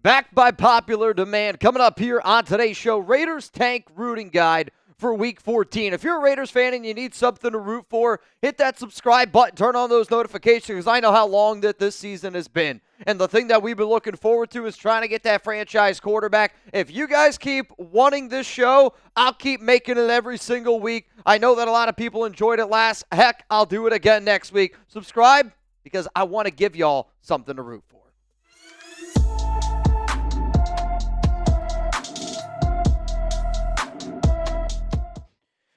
Backed by popular demand, coming up here on today's show, Raiders Tank Rooting Guide for Week 14. If you're a Raiders fan and you need something to root for, hit that subscribe button, turn on those notifications, because I know how long that this season has been. And the thing that we've been looking forward to is trying to get that franchise quarterback. If you guys keep wanting this show, I'll keep making it every single week. I know that a lot of people enjoyed it last. Heck, I'll do it again next week. Subscribe, because I want to give y'all something to root for.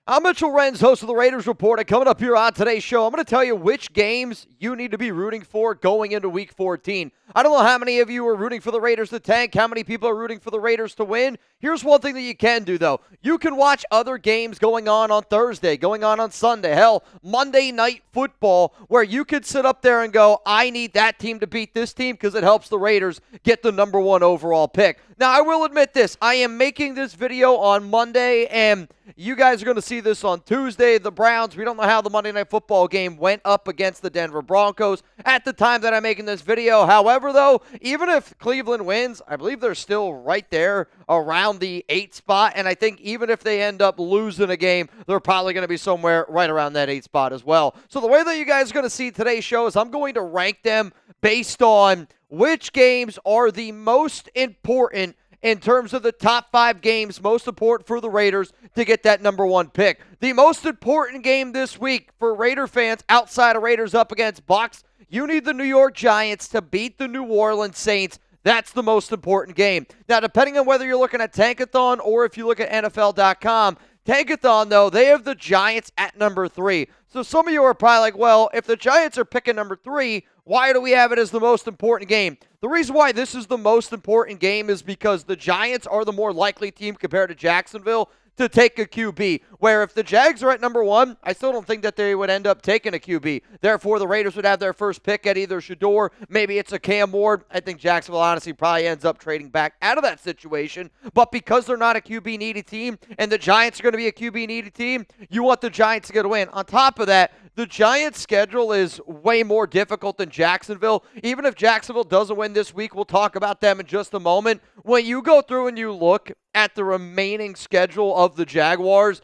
I'm Mitchell Renz, host of the Raiders Report, and coming up here on today's show, I'm going to tell you which games you need to be rooting for going into Week 14. I don't know how many of you are rooting for the Raiders to tank, how many people are rooting for the Raiders to win. Here's one thing that you can do, though. You can watch other games going on Thursday, going on Sunday, hell, Monday Night Football, where you could sit up there and go, I need that team to beat this team because it helps the Raiders get the number one overall pick. Now, I will admit this. I am making this video on Monday, and you guys are going to see this on Tuesday. The Browns, we don't know how the Monday Night Football game went up against the Denver Broncos at the time that I'm making this video. However, though, even if Cleveland wins, I believe they're still right there around the 8th spot, and I think even if they end up losing a game, they're probably going to be somewhere right around that 8th spot as well. So the way that you guys are going to see today's show is I'm going to rank them based on which games are the most important in terms of the top 5 games most important for the Raiders to get that number one pick. The most important game this week for Raider fans outside of Raiders up against Bucs, you need the New York Giants to beat the New Orleans Saints. That's the most important game. Now, depending on whether you're looking at Tankathon or if you look at NFL.com, Tankathon, though, they have the Giants at number 3. So some of you are probably like, well, if the Giants are picking number 3, why do we have it as the most important game? The reason why this is the most important game is because the Giants are the more likely team compared to Jacksonville to take a QB, where if the Jags are at number 1, I still don't think that they would end up taking a QB. Therefore, the Raiders would have their first pick at either Shedeur, maybe it's a Cam Ward. I think Jacksonville honestly probably ends up trading back out of that situation. But because they're not a QB-needy team and the Giants are going to be a QB-needy team, you want the Giants to get a win. On top of that, the Giants' schedule is way more difficult than Jacksonville. Even if Jacksonville doesn't win this week, we'll talk about them in just a moment. When you go through and you look at the remaining schedule of the Jaguars,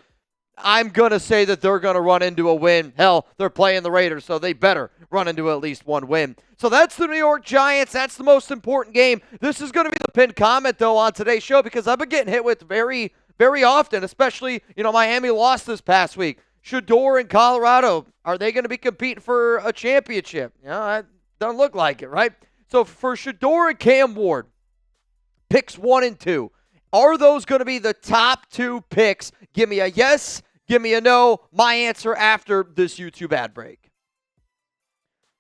I'm going to say that they're going to run into a win. Hell, they're playing the Raiders, so they better run into at least one win. So that's the New York Giants. That's the most important game. This is going to be the pinned comment, though, on today's show because I've been getting hit with very, very often, especially, Miami lost this past week. Shedeur in Colorado, are they going to be competing for a championship? That doesn't look like it, right? So for Shedeur and Cam Ward, picks 1 and 2, are those going to be the top 2 picks? Give me a yes, give me a no. My answer after this YouTube ad break.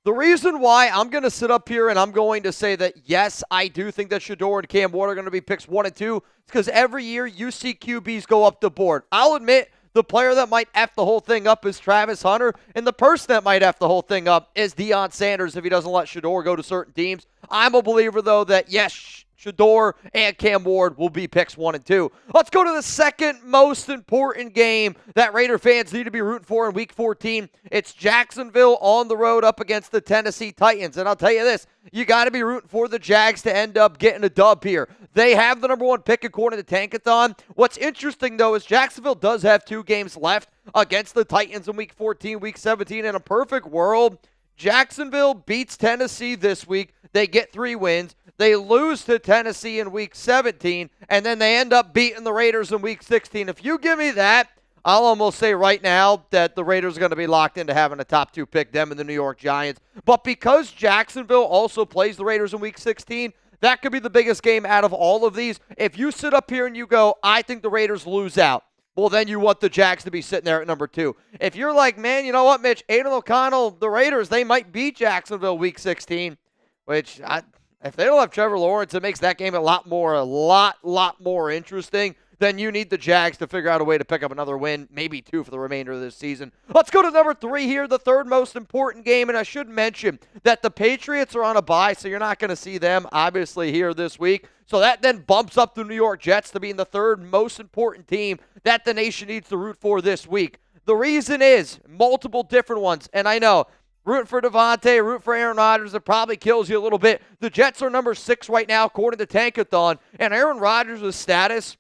The reason why I'm going to sit up here and I'm going to say that, yes, I do think that Shedeur and Cam Ward are going to be picks 1 and 2 is because every year you see QBs go up the board. I'll admit, the player that might F the whole thing up is Travis Hunter, and the person that might F the whole thing up is Deion Sanders if he doesn't let Shedeur go to certain teams. I'm a believer, though, that, yes, Shedeur and Cam Ward will be picks 1 and 2. Let's go to the second most important game that Raider fans need to be rooting for in Week 14. It's Jacksonville on the road up against the Tennessee Titans. And I'll tell you this, you got to be rooting for the Jags to end up getting a dub here. They have the number 1 pick according to Tankathon. What's interesting, though, is Jacksonville does have 2 games left against the Titans in Week 14, Week 17. In a perfect world, Jacksonville beats Tennessee this week. They get 3 wins. They lose to Tennessee in Week 17, and then they end up beating the Raiders in Week 16. If you give me that, I'll almost say right now that the Raiders are going to be locked into having a top 2 pick, them and the New York Giants. But because Jacksonville also plays the Raiders in Week 16, that could be the biggest game out of all of these. If you sit up here and you go, I think the Raiders lose out, well, then you want the Jags to be sitting there at number 2. If you're like, man, you know what, Mitch, Aiden O'Connell, the Raiders, they might beat Jacksonville Week 16, which if they don't have Trevor Lawrence, it makes that game a lot more interesting. Then you need the Jags to figure out a way to pick up another win, maybe 2 for the remainder of this season. Let's go to number 3 here, the third most important game. And I should mention that the Patriots are on a bye, so you're not going to see them, obviously, here this week. So that then bumps up the New York Jets to being the third most important team that the nation needs to root for this week. The reason is multiple different ones. And I know rooting for Devontae, rooting for Aaron Rodgers, it probably kills you a little bit. The Jets are number 6 right now, according to Tankathon, and Aaron Rodgers' status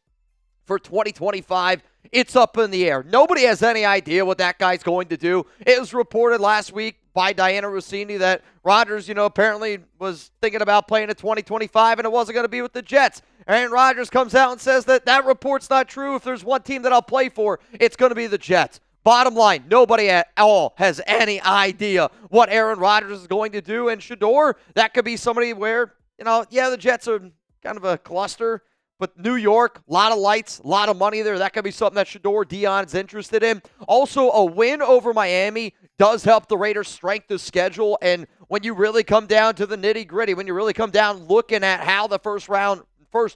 for 2025, it's up in the air. Nobody has any idea what that guy's going to do. It was reported last week by Diana Rossini that Rodgers, apparently was thinking about playing in 2025 and it wasn't going to be with the Jets. Aaron Rodgers comes out and says that report's not true. If there's one team that I'll play for, it's going to be the Jets. Bottom line, nobody at all has any idea what Aaron Rodgers is going to do. And Shedeur, that could be somebody where, the Jets are kind of a cluster. But New York, a lot of lights, a lot of money there. That could be something that Shedeur Dion's interested in. Also, a win over Miami does help the Raiders' strength of schedule. And when you really come down to the nitty-gritty, when you really come down looking at how the first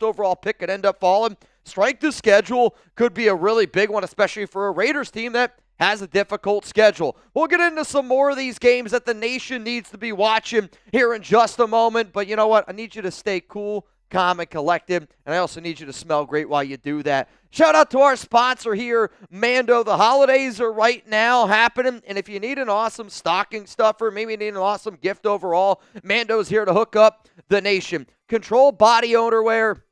overall pick could end up falling, strength of schedule could be a really big one, especially for a Raiders team that has a difficult schedule. We'll get into some more of these games that the nation needs to be watching here in just a moment. But you know what? I need you to stay cool, calm, and collected, and I also need you to smell great while you do that. Shout out to our sponsor here, Mando. The holidays are right now happening, and if you need an awesome stocking stuffer, maybe you need an awesome gift overall, Mando's here to hook up the nation. Control body odor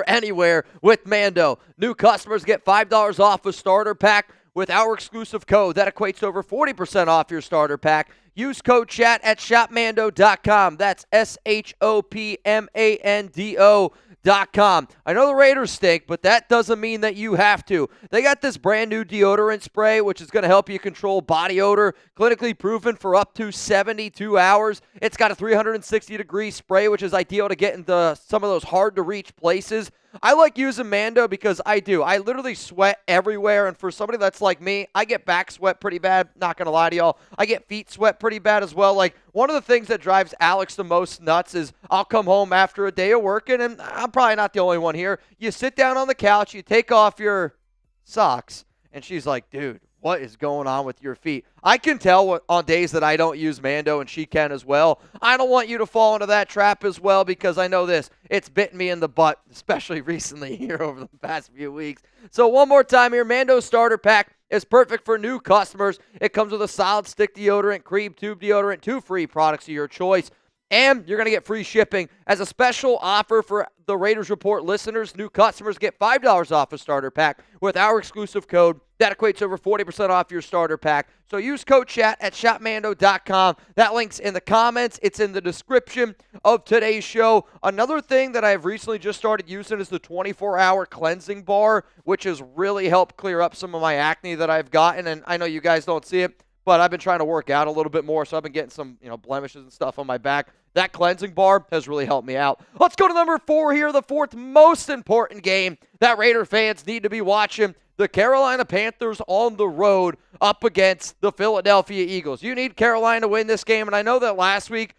anywhere with Mando. New customers get $5 off a starter pack with our exclusive code. That equates to over 40% off your starter pack. Use code chat at shopmando.com. That's SHOPMANDO.com. I know the Raiders stink, but that doesn't mean that you have to. They got this brand new deodorant spray, which is going to help you control body odor, clinically proven for up to 72 hours. It's got a 360-degree spray, which is ideal to get into some of those hard-to-reach places. I like using Mando because I literally sweat everywhere, and for somebody that's like me, I get back sweat pretty bad, not going to lie to y'all. I get feet sweat pretty bad as well. Like, one of the things that drives Alex the most nuts is I'll come home after a day of working, and I'm probably not the only one here. You sit down on the couch, you take off your socks, and she's like, dude, what is going on with your feet? I can tell on days that I don't use Mando, and she can as well. I don't want you to fall into that trap as well because I know this. It's bitten me in the butt, especially recently here over the past few weeks. So one more time here, Mando Starter Pack is perfect for new customers. It comes with a solid stick deodorant, cream tube deodorant, 2 free products of your choice. And you're going to get free shipping. As a special offer for the Raiders Report listeners, new customers get $5 off a starter pack with our exclusive code. That equates to over 40% off your starter pack. So use code chat at shopmando.com. That link's in the comments. It's in the description of today's show. Another thing that I've recently just started using is the 24-hour cleansing bar, which has really helped clear up some of my acne that I've gotten. And I know you guys don't see it, but I've been trying to work out a little bit more, so I've been getting some, blemishes and stuff on my back. That cleansing bar has really helped me out. Let's go to number 4 here, the fourth most important game that Raider fans need to be watching. The Carolina Panthers on the road up against the Philadelphia Eagles. You need Carolina to win this game, and I know that last week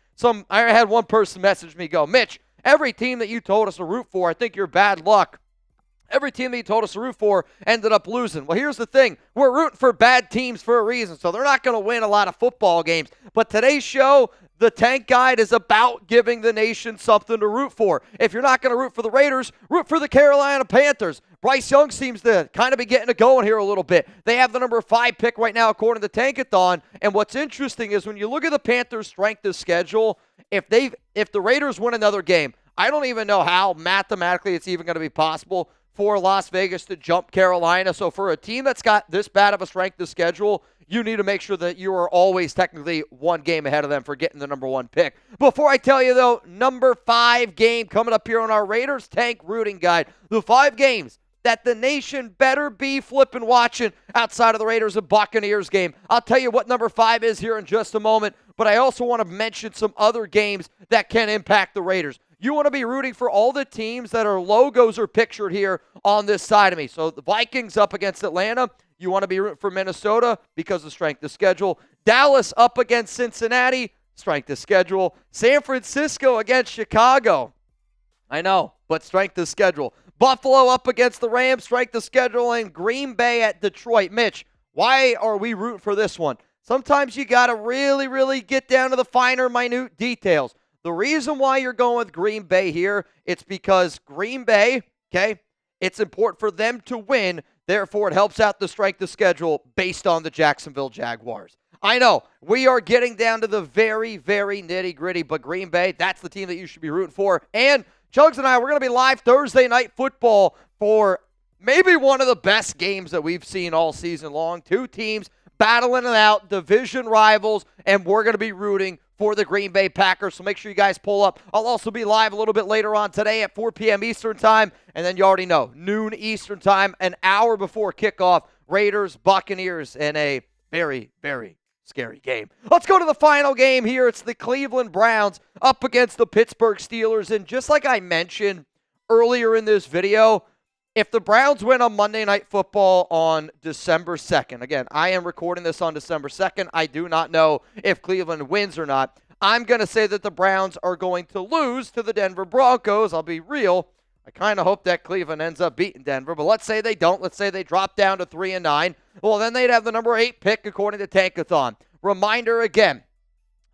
I had one person message me, go, Mitch, every team that you told us to root for, I think you're bad luck. Every team that you told us to root for ended up losing. Well, here's the thing. We're rooting for bad teams for a reason, so they're not going to win a lot of football games. But today's show, the Tank Guide, is about giving the nation something to root for. If you're not going to root for the Raiders, root for the Carolina Panthers. Bryce Young seems to kind of be getting it going here a little bit. They have the number 5 pick right now according to Tankathon. And what's interesting is when you look at the Panthers' strength of schedule, if the Raiders win another game, I don't even know how mathematically it's even going to be possible for Las Vegas to jump Carolina. So for a team that's got this bad of a strength of schedule, you need to make sure that you are always technically one game ahead of them for getting the number 1 pick. Before I tell you, though, number 5 game coming up here on our Raiders Tank Rooting Guide. The 5 games that the nation better be flipping watching outside of the Raiders and Buccaneers game. I'll tell you what number 5 is here in just a moment, but I also want to mention some other games that can impact the Raiders. You want to be rooting for all the teams that are logos are pictured here on this side of me. So the Vikings up against Atlanta. You want to be rooting for Minnesota because of strength of schedule. Dallas up against Cincinnati, strength of schedule. San Francisco against Chicago. I know, but strength of schedule. Buffalo up against the Rams, strength of schedule. And Green Bay at Detroit. Mitch, why are we rooting for this one? Sometimes you got to really, really get down to the finer, minute details. The reason why you're going with Green Bay here, it's because Green Bay, okay, it's important for them to win. Therefore, it helps out the strength of schedule based on the Jacksonville Jaguars. I know. We are getting down to the very, very nitty-gritty, but Green Bay, that's the team that you should be rooting for. And Chugs and I, we're going to be live Thursday Night Football for maybe one of the best games that we've seen all season long. Two teams battling it out, division rivals, and we're going to be rooting for the Green Bay Packers. So make sure you guys pull up. I'll also be live a little bit later on today at 4 p.m. Eastern Time. And then you already know, noon Eastern Time, an hour before kickoff, Raiders, Buccaneers, in a very, very scary game. Let's go to the final game here. It's the Cleveland Browns up against the Pittsburgh Steelers. And just like I mentioned earlier in this video, if the Browns win on Monday Night Football on December 2nd, again, I am recording this on December 2nd. I do not know if Cleveland wins or not. I'm going to say that the Browns are going to lose to the Denver Broncos. I'll be real. I kind of hope that Cleveland ends up beating Denver, but let's say they don't. Let's say they drop down to 3-9. Well, then they'd have the number 8 pick according to Tankathon. Reminder again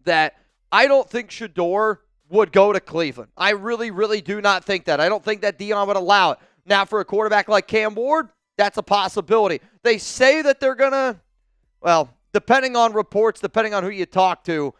that I don't think Shedeur would go to Cleveland. I really, really do not think that. I don't think that Dion would allow it. Now, for a quarterback like Cam Ward, that's a possibility. They say that they're going to, well, depending on reports, depending on who you talk to,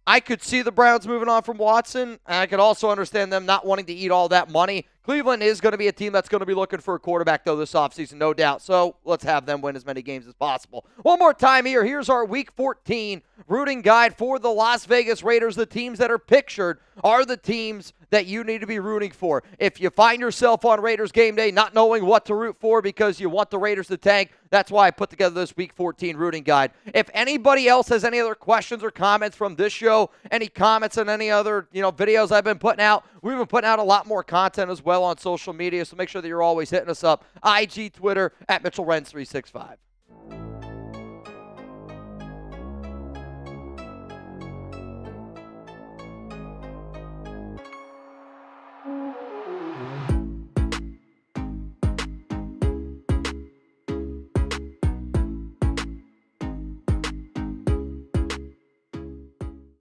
I could see the Browns moving on from Watson, and I could also understand them not wanting to eat all that money. Cleveland is going to be a team that's going to be looking for a quarterback, though, this offseason, no doubt. So let's have them win as many games as possible. One more time here. Here's our Week 14 rooting guide for the Las Vegas Raiders. The teams that are pictured are the teams that you need to be rooting for. If you find yourself on Raiders game day not knowing what to root for because you want the Raiders to tank, that's why I put together this Week 14 rooting guide. If anybody else has any other questions or comments from this show, any comments on any other videos I've been putting out, we've been putting out a lot more content as well on social media, so make sure that you're always hitting us up. IG, Twitter, at Mitchell Renz 365.